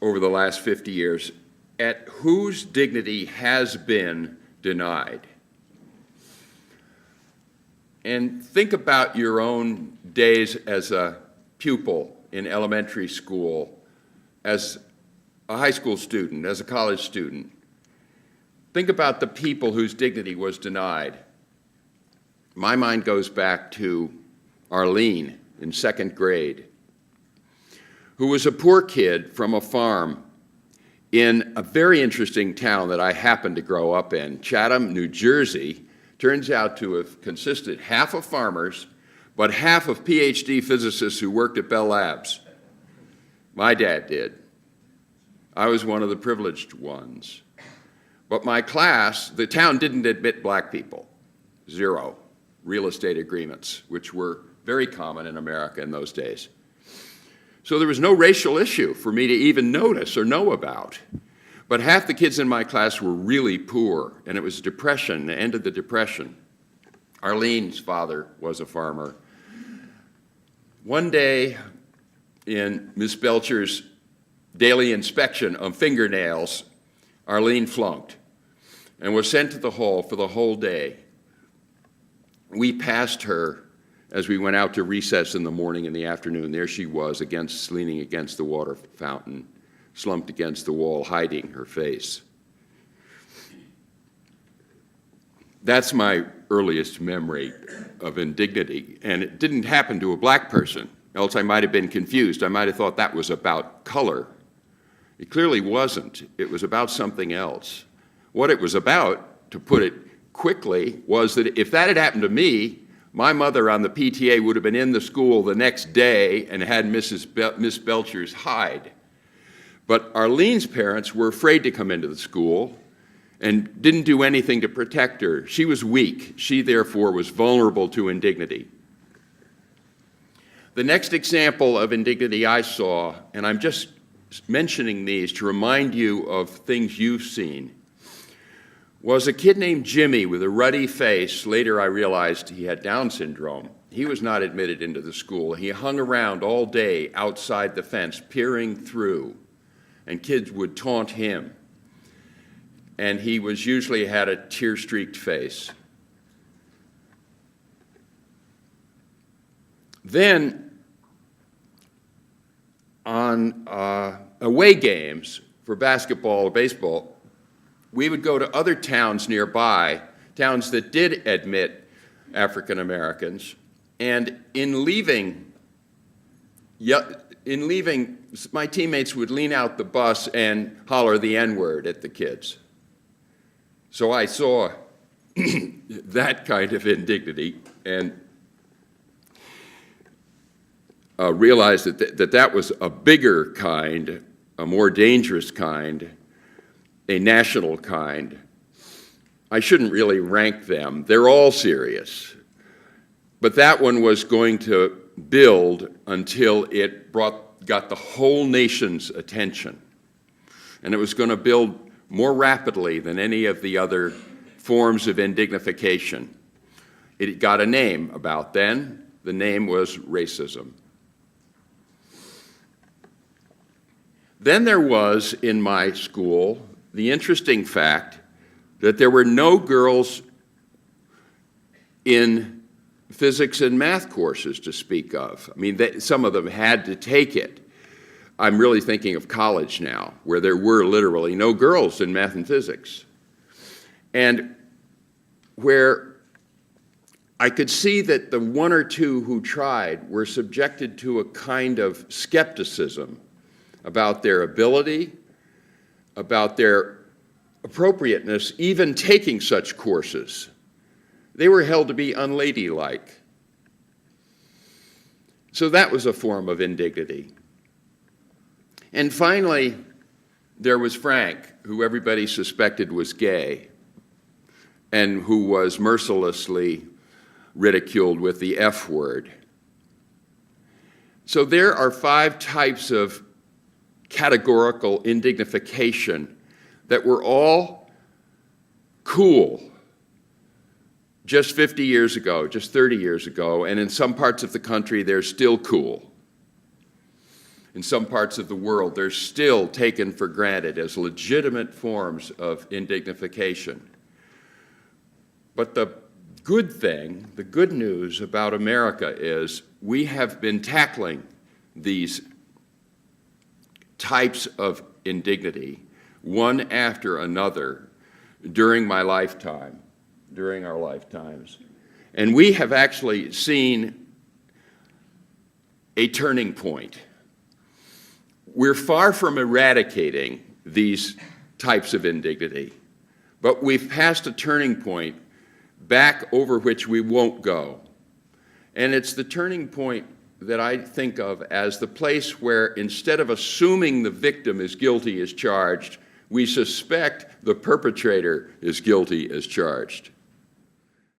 over the last 50 years at whose dignity has been denied. And think about your own days as a pupil in elementary school, as a high school student, as a college student. Think about the people whose dignity was denied. My mind goes back to Arlene in second grade, who was a poor kid from a farm in a very interesting town that I happened to grow up in. Chatham, New Jersey, turns out to have consisted half of farmers, but half of PhD physicists who worked at Bell Labs. My dad did. I was one of the privileged ones. But my class, the town didn't admit black people. 0 real estate agreements, which were very common in America in those days. So there was no racial issue for me to even notice or know about. But half the kids in my class were really poor, and it was depression, the end of the Depression. Arlene's father was a farmer. One day in Miss Belcher's daily inspection of fingernails, Arlene flunked and was sent to the hall for the whole day. We passed her as we went out to recess in the morning and the afternoon. There she was, leaning against the water fountain, slumped against the wall, hiding her face. That's my earliest memory of indignity, and it didn't happen to a black person, else I might have been confused. I might have thought that was about color. It clearly wasn't. It was about something else. What it was about, to put it quickly, was that if that had happened to me, my mother on the PTA would have been in the school the next day and had Miss Belcher's hide. But Arlene's parents were afraid to come into the school and didn't do anything to protect her. She was weak. She, therefore, was vulnerable to indignity. The next example of indignity I saw, and I'm just mentioning these to remind you of things you've seen, was a kid named Jimmy with a ruddy face. Later I realized he had Down syndrome. He was not admitted into the school. He hung around all day outside the fence, peering through, and kids would taunt him. And he usually had a tear-streaked face. Then, on away games for basketball or baseball, we would go to other towns nearby, towns that did admit African Americans, and in leaving, my teammates would lean out the bus and holler the N-word at the kids. So I saw that kind of indignity and realized that was a bigger kind, a more dangerous kind, a national kind. I shouldn't really rank them. They're all serious. But that one was going to build until it got the whole nation's attention. And it was going to build more rapidly than any of the other forms of indignification. It got a name about then. The name was racism. Then there was, in my school, the interesting fact that there were no girls in physics and math courses to speak of. I mean, some of them had to take it. I'm really thinking of college now, where there were literally no girls in math and physics. And where I could see that the one or two who tried were subjected to a kind of skepticism about their ability, about their appropriateness, even taking such courses. They were held to be unladylike. So that was a form of indignity. And finally, there was Frank, who everybody suspected was gay, and who was mercilessly ridiculed with the F word. So there are 5 types of categorical indignification that were all cool just 50 years ago, just 30 years ago, and in some parts of the country they're still cool. in some parts of the world, they're still taken for granted as legitimate forms of indignification. But the good thing, the good news about America is we have been tackling these types of indignity one after another during my lifetime, during our lifetimes. And we have actually seen a turning point. We're far from eradicating these types of indignity, but we've passed a turning point back over which we won't go. And it's the turning point that I think of as the place where, instead of assuming the victim is guilty as charged, we suspect the perpetrator is guilty as charged.